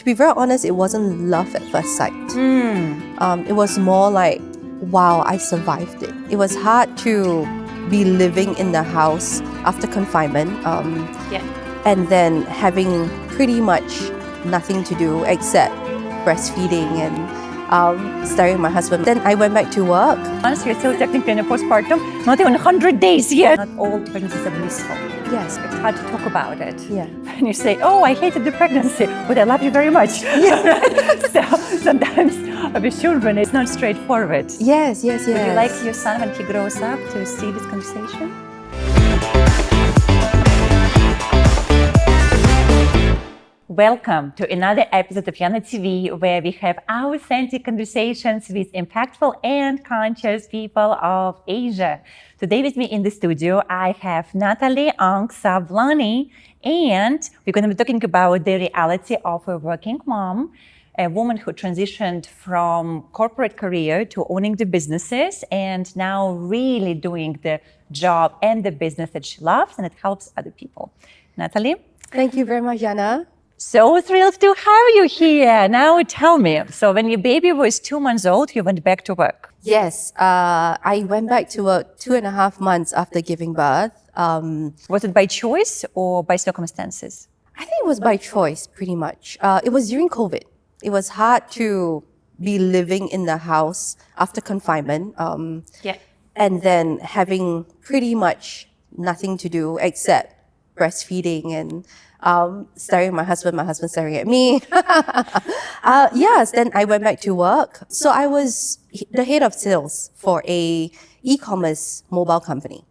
be very honest, it wasn't love at first sight. It was more like, wow, I survived it. It was hard to be living in the house after confinement, and then having pretty much nothing to do except breastfeeding and staring at my husband. Then I went back to work. Once you're still technically in a postpartum, not even 100 days yet. Not all pregnancies are blissful. Yes. It's hard to talk about it. Yeah. And you say, oh, I hated the pregnancy, but I love you very much. Yeah. So sometimes with children, it's not straightforward. Yes. Would you like your son, when he grows up, to see this conversation? Welcome to another episode of YanaTV, where we have authentic conversations with impactful and conscious people of Asia. Today with me in the studio, I have Natalie Ang-Sawlani, and we're going to be talking about the reality of a working mom, a woman who transitioned from corporate career to owning the businesses and now really doing the job and the business that she loves, and it helps other people. Natalie? Thank you very much, Yana. So thrilled to have you here. Now tell me, so when your baby was 2 months old, you went back to work? Yes, I went back to work 2.5 months after giving birth. Was it by choice or by circumstances? I think it was by choice, pretty much. It was during COVID. It was hard to be living in the house after confinement, and then having pretty much nothing to do except breastfeeding and staring at my husband staring at me. Yes, then I went back to work. So I was the head of sales for a e-commerce mobile company.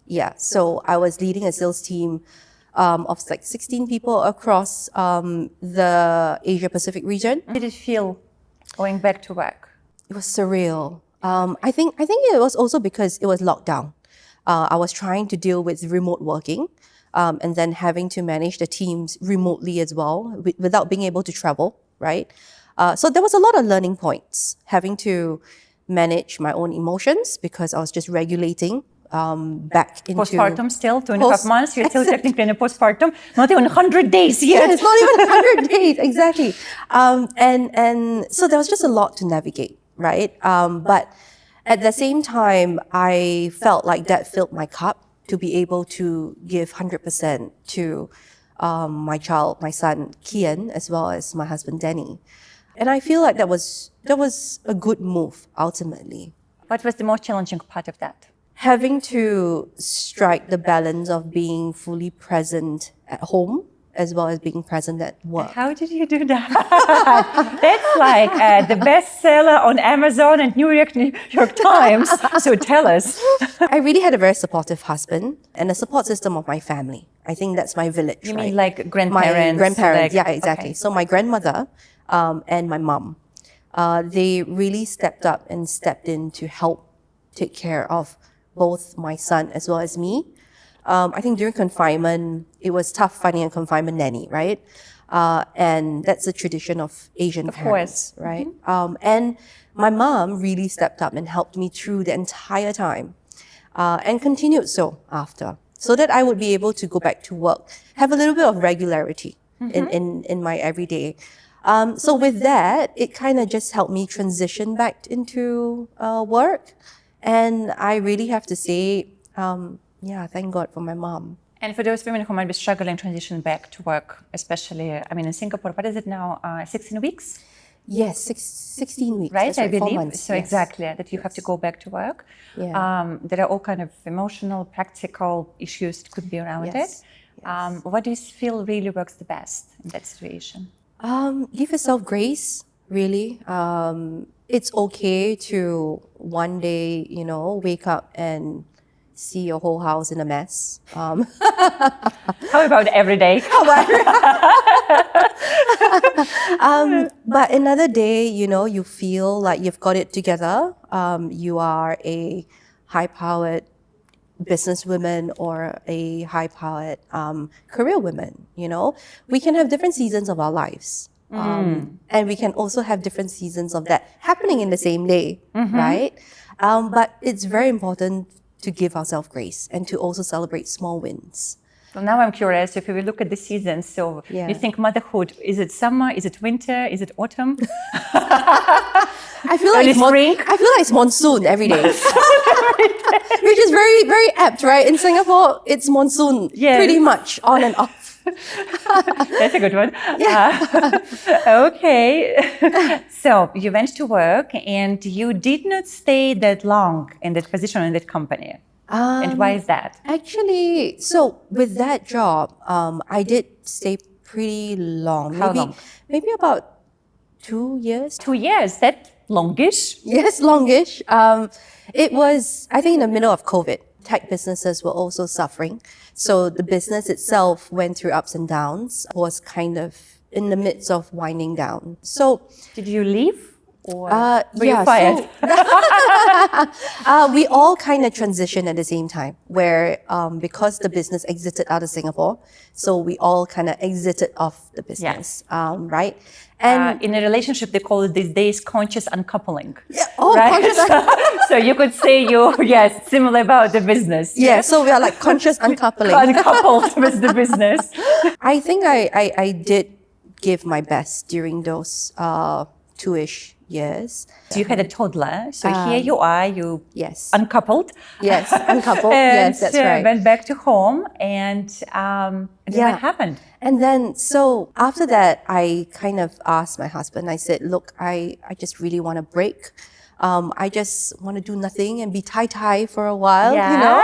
Yeah, so I was leading a sales team of like 16 people across the Asia Pacific region. How did it feel going back to work? It was surreal. I think it was also because it was lockdown. I was trying to deal with remote working. And then having to manage the teams remotely as well, without being able to travel, right? So there was a lot of learning points, having to manage my own emotions because I was just regulating back into... Postpartum still, 2.5 months, you're still technically in a postpartum, not even 100 days yet. Yeah, it's not even 100 days, exactly. And so there was just a lot to navigate, right? But at the same time, I felt like that filled my cup to be able to give 100% to my child, my son, Kian, as well as my husband, Danny. And I feel like that was a good move, ultimately. What was the most challenging part of that? Having to strike the balance of being fully present at home as well as being present at work. How did you do that? That's like the bestseller on Amazon and New York Times. So tell us. I really had a very supportive husband and a support system of my family. I think that's my village. You right? mean like grandparents? My grandparents, like, yeah, exactly. Okay. So my grandmother and my mom, they really stepped up and stepped in to help take care of both my son as well as me. I think during confinement, it was tough finding a confinement nanny, right? And that's a tradition of Asian parents, right? Mm-hmm. And my mom really stepped up and helped me through the entire time, and continued so after, so that I would be able to go back to work, have a little bit of regularity in my everyday. So with that, it kind of just helped me transition back into work. And I really have to say, thank God for my mom. And for those women who might be struggling transition back to work, especially, in Singapore, what is it now, 16 weeks? Yes, 16 weeks. Right, I believe. 4 months. So yes. Exactly, that you have to go back to work. Yeah. There are all kind of emotional, practical issues that could be around it. Yes. What do you feel really works the best in that situation? Give yourself grace, really. It's okay to one day, wake up and see your whole house in a mess. How about every day? But another day, you feel like you've got it together. You are a high-powered businesswoman or a high-powered career woman, We can have different seasons of our lives. And we can also have different seasons of that happening in the same day, right? But it's very important to give ourselves grace and to also celebrate small wins. So now I'm curious, if we look at the seasons, so Yeah. you think motherhood, is it summer, is it winter, is it autumn? I feel like Early spring? I feel like it's monsoon every day, which is very, very apt, right? In Singapore, it's monsoon Yes. pretty much on and off. That's a good one. Okay. So you went to work and you did not stay that long in that position in that company. And why is that? Actually, so with that job, I did stay pretty long. How long? Maybe about 2 years. 2 years, that longish? Yes, longish. It was, I think, in the middle of COVID. Tech businesses were also suffering. So the business itself went through ups and downs, was kind of in the midst of winding down. So Did you leave? Or were yeah, you fired? we all kind of transitioned at the same time, where because the business exited out of Singapore, so we all kind of exited off the business, right? And in a relationship, they call it these days conscious uncoupling. right? Conscious, So you could say yes, similar about the business. yeah, so we are like conscious uncoupling. Uncoupled with the business. I think I did give my best during those 2-ish years. So you had a toddler. So here you are, you Yes. uncoupled. Yes, uncoupled. And Yes, that's right. went back to home and then what happened? And then, so after that, I kind of asked my husband, I said, look, I just really want a break. I just want to do nothing and be Thai for a while, you know?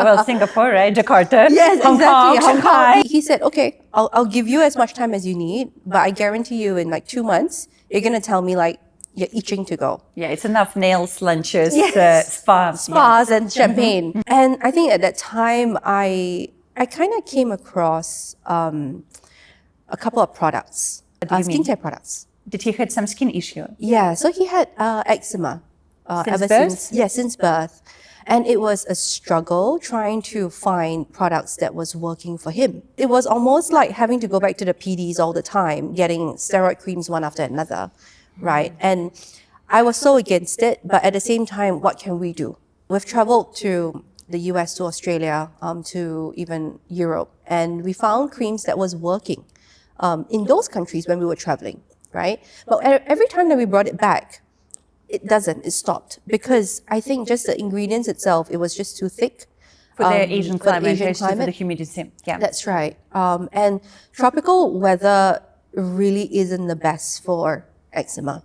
Well, Singapore, right? Jakarta. Yes, Hong exactly. Kong, Shanghai. He said, okay, I'll give you as much time as you need, but I guarantee you in like 2 months, you're going to tell me like, you're itching to go. Yeah, it's enough nails, lunches, Yes. spas. And champagne. And I think at that time, I kind of came across a couple of products, What do you mean? skincare products. Did he had some skin issue? Yeah, so he had eczema Since birth? since birth. And it was a struggle trying to find products that was working for him. It was almost like having to go back to the PDs all the time, getting steroid creams one after another, right? And I was so against it, but at the same time, what can we do? We've traveled to the US, to Australia, to even Europe, and we found creams that was working in those countries when we were traveling, right? But every time that we brought it back, it doesn't, it stopped. Because I think just the ingredients itself, it was just too thick. For the Asian climate, Asian for the humidity. Yeah. That's right. And tropical weather really isn't the best for eczema.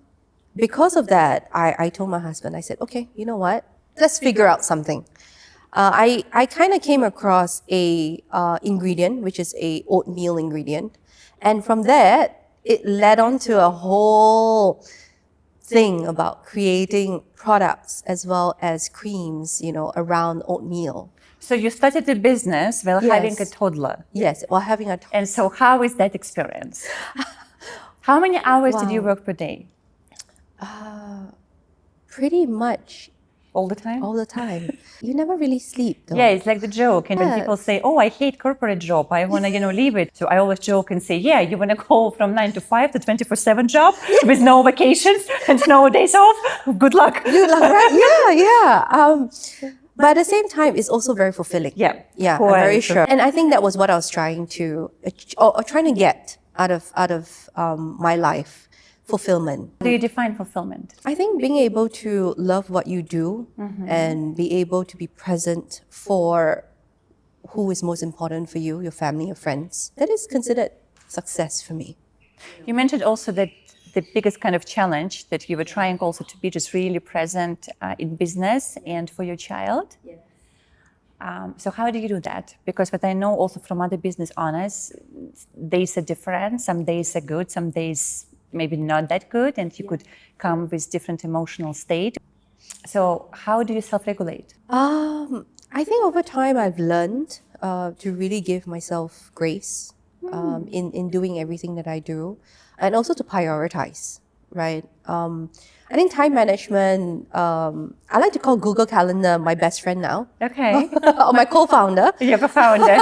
Because of that, I told my husband, I said, okay, you know what? Let's figure out something. I kind of came across a ingredient, which is a oatmeal ingredient. And from that, it led on to a whole thing about creating products as well as creams, you know, around oatmeal. So you started the business while Yes. having a toddler. Yes, while having a And so how is that experience? How many hours did you Wow. work per day? pretty much All the time? all the time. You never really sleep though. Yeah, it's like the joke. And when Yeah. people say, oh, I hate corporate job, I want to, leave it. So I always joke and say, yeah, you want to go from 9 to 5 to 24/7 job with no vacations and no days off? Good luck. Right? Yeah. But at the same time, it's also very fulfilling. Yeah. Yeah, I'm Quite. very sure. And I think that was what I was trying to, or trying to get out of my life, fulfillment. How do you define fulfillment? I think being able to love what you do and be able to be present for who is most important for you, your family, your friends, that is considered success for me. You mentioned also that the biggest kind of challenge that you were trying also to be just really present in business and for your child. So how do you do that? Because what I know also from other business owners, days are different. Some days are good, some days maybe not that good, and you could come with different emotional state. So how do you self-regulate? I think over time I've learned to really give myself grace in doing everything that I do, and also to prioritize, right? I think time management, I like to call Google Calendar my best friend now, Okay. or my co-founder, You're a founder.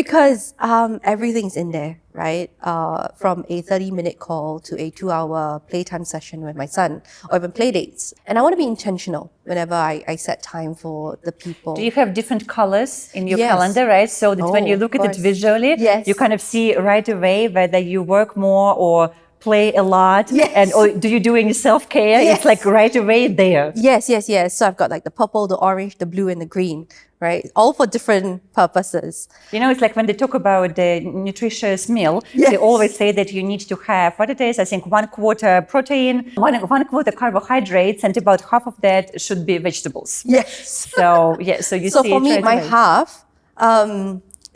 because everything's in there, right? From a 30-minute call to a 2-hour playtime session with my son, or even play dates. And I want to be intentional whenever I set time for the people. Do you have different colors in your Yes. calendar, right? So that when you of look at it course. visually, Yes. you kind of see right away whether you work more or play a lot. Yes. Or do you do any self-care? Yes. It's like right away there. Yes. So I've got like the purple, the orange, the blue, and the green, right? All for different purposes. You know, it's like when they talk about the nutritious meal, Yes. they always say that you need to have, what it is, I think 1/4 protein, 1/4 carbohydrates, and about half of that should be vegetables. Yes. So, yeah, so you So see for it me, right my away. half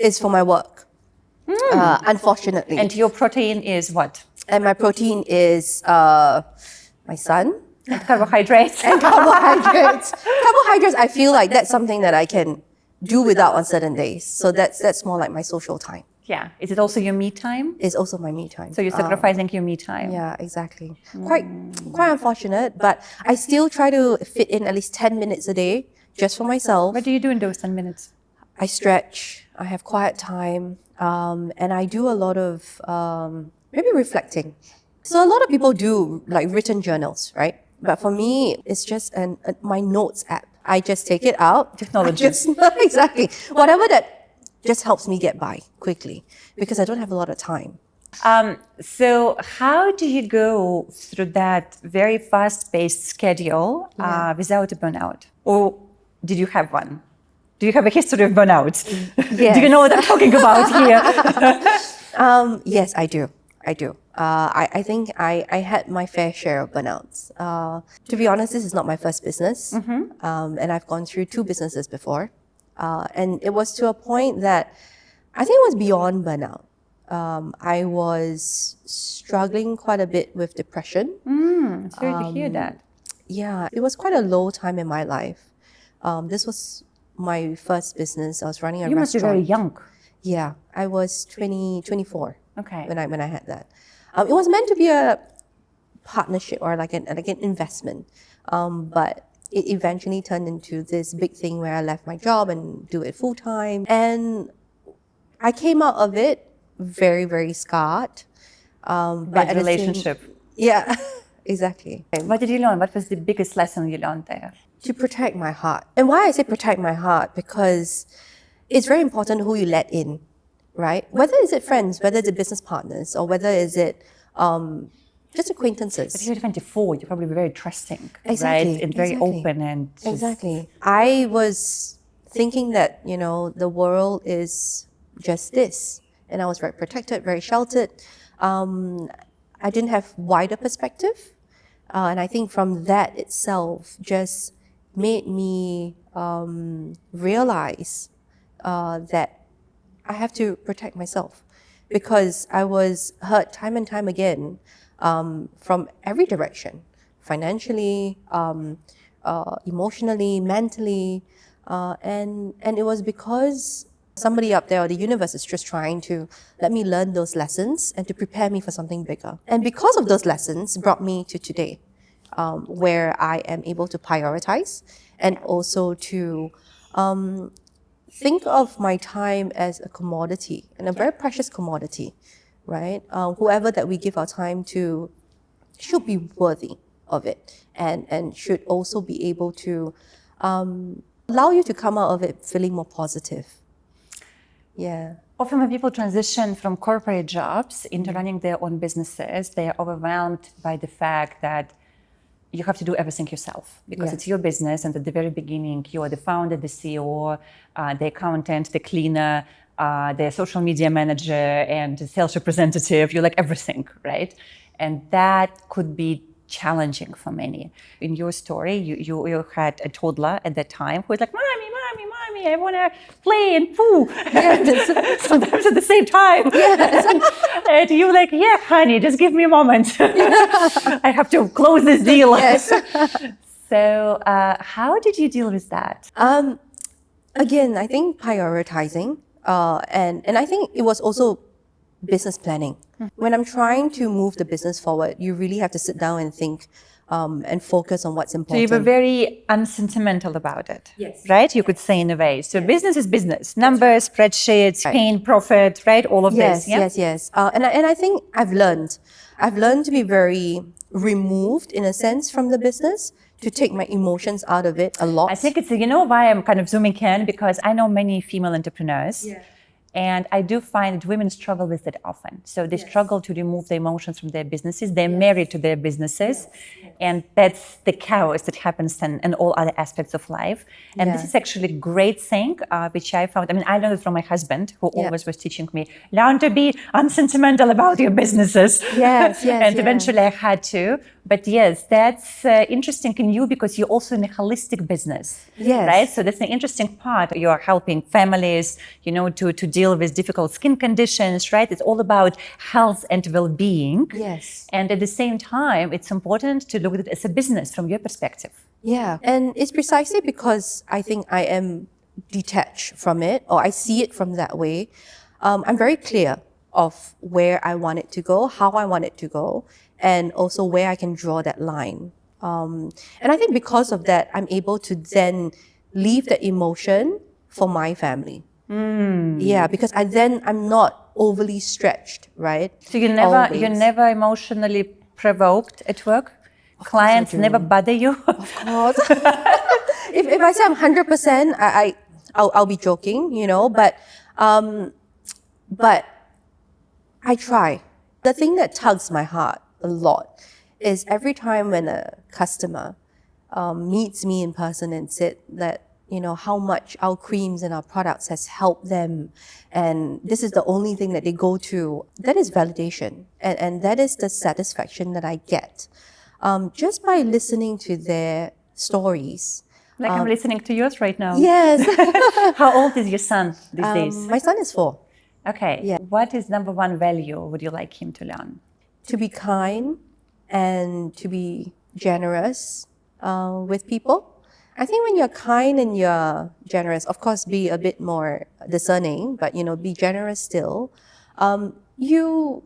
is for my work, unfortunately. And your protein is what? And my protein is my son. And carbohydrates. And carbohydrates. Carbohydrates, I feel like that's something that I can do without on certain days. So that's more like my social time. Yeah. Is it also your me time? It's also my me time. So you're sacrificing your me time. Yeah, exactly. Quite unfortunate, but I still try to fit in at least 10 minutes a day just for myself. What do you do in those 10 minutes? I stretch, I have quiet time, and I do a lot of maybe reflecting. So a lot of people do like written journals, right? But for me, it's just my notes app. I just take it out. Technology. Exactly. Whatever that just helps me get by quickly because I don't have a lot of time. So how do you go through that very fast-paced schedule without a burnout? Or did you have one? Do you have a history of burnout? Yes. Do you know what I'm talking about here? Yes, I do. I think I had my fair share of burnouts. To be honest, this is not my first business. And I've gone through 2 businesses before. And it was to a point that I think it was beyond burnout. I was struggling quite a bit with depression. Sorry to hear that. Yeah, it was quite a low time in my life. This was my first business. I was running a You must be restaurant. very young. Yeah, I was 24 Okay. when I had that. It was meant to be a partnership or like an investment, but it eventually turned into this big thing where I left my job and do it full time. And I came out of it very, very scarred. But Bad at the same- relationship. Yeah, exactly. What did you learn? What was the biggest lesson you learned there? To protect my heart. And why I say protect my heart, because it's very important who you let in, right? Whether is it friends, whether it's business partners, or whether is it just acquaintances. But you're 24, you're probably very trusting, Exactly, right? And very exactly. open and just... Exactly. I was thinking that, the world is just this. And I was very protected, very sheltered. I didn't have wider perspective. And I think from that itself just made me realize that I have to protect myself because I was hurt time and time again from every direction, financially, emotionally, mentally, and it was because somebody up there or the universe is just trying to let me learn those lessons and to prepare me for something bigger. And because of those lessons brought me to today, where I am able to prioritize and also to think of my time as a commodity and a very precious commodity, right? Whoever that we give our time to should be worthy of it and should also be able to allow you to come out of it feeling more positive. Yeah. Often when people transition from corporate jobs into running their own businesses, they are overwhelmed by the fact that you have to do everything yourself because it's your business. And at the very beginning, you are the founder, the CEO, the accountant, the cleaner, the social media manager, and the sales representative. You're like everything, right? And that could be challenging for many. In your story, you had a toddler at that time who was like, Mommy, I want to play and poo. Sometimes at the same time. Yes. And you're like, yeah, honey, just give me a moment. I have to close this deal. Yes. So how did you deal with that? Again, I think prioritizing, and I think it was also business planning. When I'm trying to move the business forward, you really have to sit down and think, and focus on what's So important. you were very unsentimental about it, Yes. right? You could say in a way. So business is business. Numbers, spreadsheets, pain, profit, right? All of Yes, this. Yeah? yes. And I think I've learned to be very removed in a sense from the business, to take my emotions out of it a lot. I think it's, you know why I'm kind of zooming in? Because I know many female entrepreneurs. Yeah. And I do find that women struggle with it often. So they struggle to remove the emotions from their businesses. They're married to their businesses. And that's the chaos that happens in all other aspects of life. And this is actually a great thing, which I found. I mean, I learned it from my husband, who always was teaching me, learn to be unsentimental about your businesses. Yes, And eventually I had to. But yes, that's interesting in you because you're also in a holistic business. Yes. Right? So that's an interesting part. You're helping families, to deal with difficult skin conditions, right? It's all about health and well-being. Yes. And at the same time, it's important to look at it as a business from your perspective. Yeah. And it's precisely because I think I am detached from it, or I see it from that way. I'm very clear of where I want it to go, how I want it to go, and also where I can draw that line. And I think because of that, I'm able to then leave the emotion for my family. Yeah, because I'm not overly stretched, right? So you're never emotionally provoked at work? Clients I do. never bother you? Of course. if I say I'm 100%, I'll be joking, but I try. The thing that tugs my heart a lot is every time when a customer meets me in person and said that, how much our creams and our products has helped them, and this is the only thing that they go to, that is validation. And that is the satisfaction that I get. Just by listening to their stories. Like I'm listening to yours right now. Yes. How old is your son these days? My son is 4. Okay. Yeah. What is number one value would you like him to learn? To be kind and to be generous with people. I think when you're kind and you're generous, of course, be a bit more discerning, but be generous still. You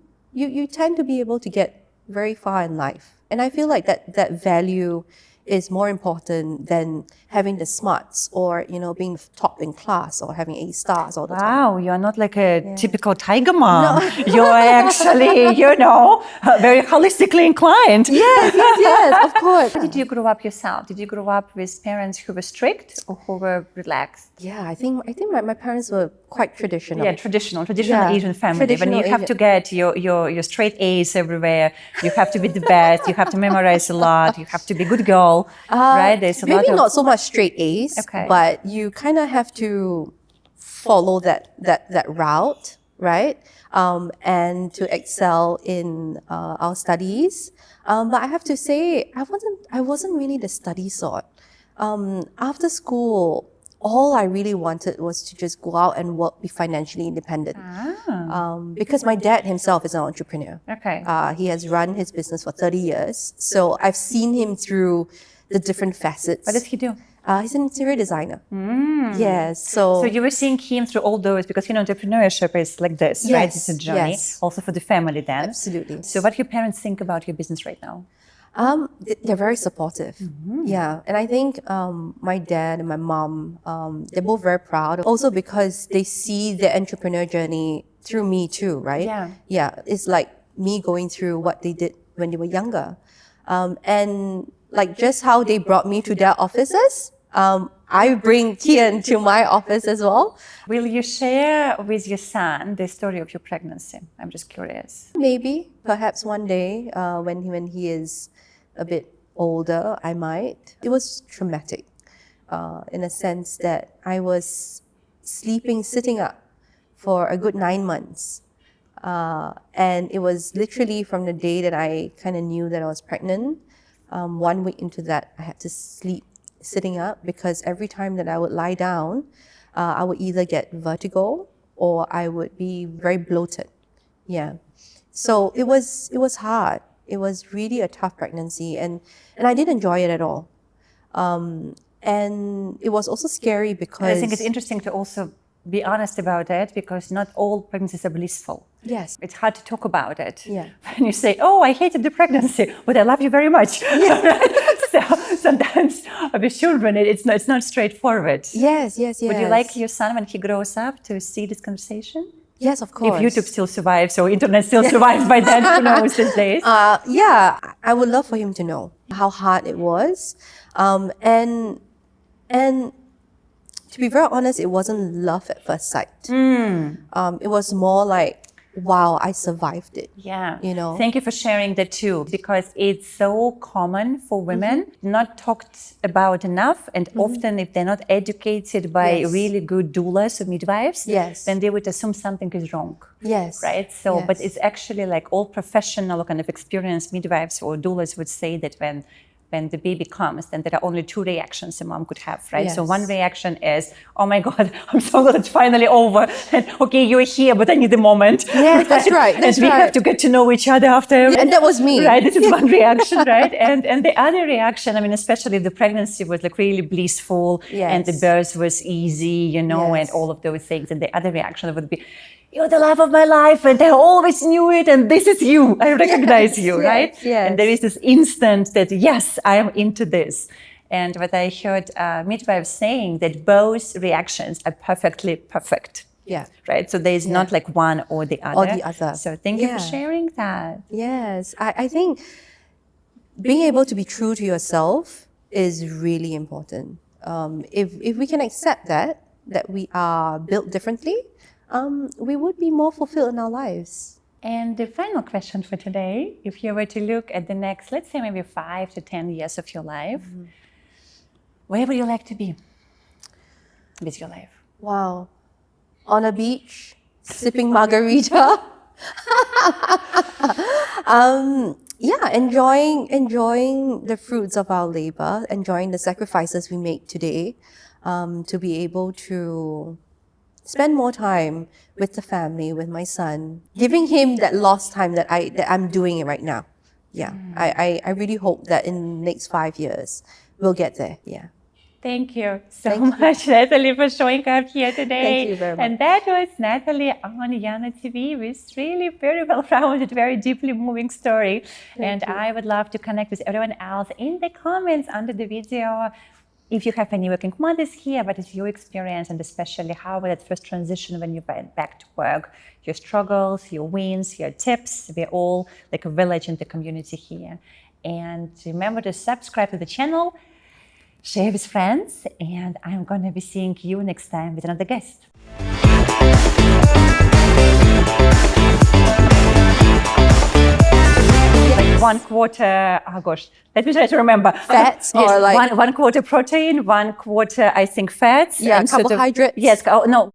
tend to be able to get very far in life, and I feel like that value is more important than having the smarts or being top in class or having A stars all the time. Wow, you're not like a typical tiger mom. No. You're actually, very holistically inclined. Yes, of course. How did you grow up yourself? Did you grow up with parents who were strict or who were relaxed? Yeah, I think my parents were quite traditional. Yeah, traditional Asian family. When you have to get your straight A's everywhere, you have to be the best, you have to memorize a lot, you have to be a good girl, right? There's a maybe lot of... not so much straight A's, Okay. but you kind of have to follow that route, right? And to excel in our studies. But I have to say, I wasn't really the study sort. After school, all I really wanted was to just go out and work, be financially independent. Because my dad himself is an entrepreneur. Okay. He has run his business for 30 years. So I've seen him through the different facets. What does he do? He's an interior designer. Yes. So you were seeing him through all those, because entrepreneurship is like this, right? It's a journey. Yes. Also for the family then. Absolutely. So what do your parents think about your business right now? They're very supportive. Yeah. And I think my dad and my mom, they're both very proud. Also because they see the entrepreneur journey through me too, right? Yeah. Yeah. It's like me going through what they did when they were younger. And like just how they brought me to their offices, I bring Kian to my office as well. Will you share with your son the story of your pregnancy? I'm just curious. Maybe, perhaps one day, when he is a bit older, I might. It was traumatic, in a sense that I was sitting up for a good 9 months. And it was literally from the day that I kind of knew that I was pregnant. 1 week into that, I had to sleep sitting up because every time that I would lie down, I would either get vertigo or I would be very bloated. Yeah. So it was hard. It was really a tough pregnancy, and I didn't enjoy it at all. And it was also scary because I think it's interesting to also be honest about it, because not all pregnancies are blissful. Yes. It's hard to talk about it. Yeah. When you say, oh, I hated the pregnancy, but I love you very much. So sometimes with children, it's not straightforward. Yes, yes, yes. Would you like your son, when he grows up, to see this conversation? Yes, of course. If YouTube still survives or internet still survives by then, who knows these days? Yeah, I would love for him to know how hard it was. And to be very honest, it wasn't love at first sight. It was more like, wow, I survived it. Yeah. You know? Thank you for sharing that too, because it's so common for women, not talked about enough. And often if they're not educated by really good doulas or midwives, then they would assume something is wrong. Yes. Right? So, but it's actually like all professional kind of experienced midwives or doulas would say that when the baby comes, then there are only two reactions a mom could have, right? So one reaction is, oh my God, I'm so glad it's finally over. And okay, you're here, but I need a moment. Yeah, that's right. That's and we have to get to know each other after. And that was me. Right, this is one reaction, right? And the other reaction, I mean, especially if the pregnancy was like really blissful and the birth was easy, you know, and all of those things. And the other reaction would be, you're the love of my life, and I always knew it, and this is you. I recognize you, right? Yes. And there is this instant that, yes, I am into this. And what I heard midwives saying, that both reactions are perfectly perfect. Yeah. Right? So there is not like one or the other. Or the other. So thank you for sharing that. Yes. I think being able to be true to yourself is really important. If we can accept that we are built differently, we would be more fulfilled in our lives. And the final question for today, if you were to look at the next, let's say maybe 5 to 10 years of your life, where would you like to be with your life? Wow. On a beach, sipping margarita. Enjoying the fruits of our labor, enjoying the sacrifices we make today, to be able to spend more time with the family, with my son, giving him that lost time that I'm doing it right now. Yeah, I really hope that in the next 5 years we'll get there. Yeah. Thank you so much, Natalie, for showing up here today. Thank you very much. And that was Natalie on YanaTV with really very well-rounded, very deeply moving story. And I would love to connect with everyone else in the comments under the video. If you have any working mothers here, what is your experience, and especially how was that first transition when you went back to work? Your struggles, your wins, your tips. We're all like a village in the community here. And remember to subscribe to the channel, share with friends, and I'm going to be seeing you next time with another guest. Like 1/4, oh gosh, let me try to remember. Fats or like... one quarter protein, 1/4, I think, fats. Yeah, and carbohydrates. Yes, no.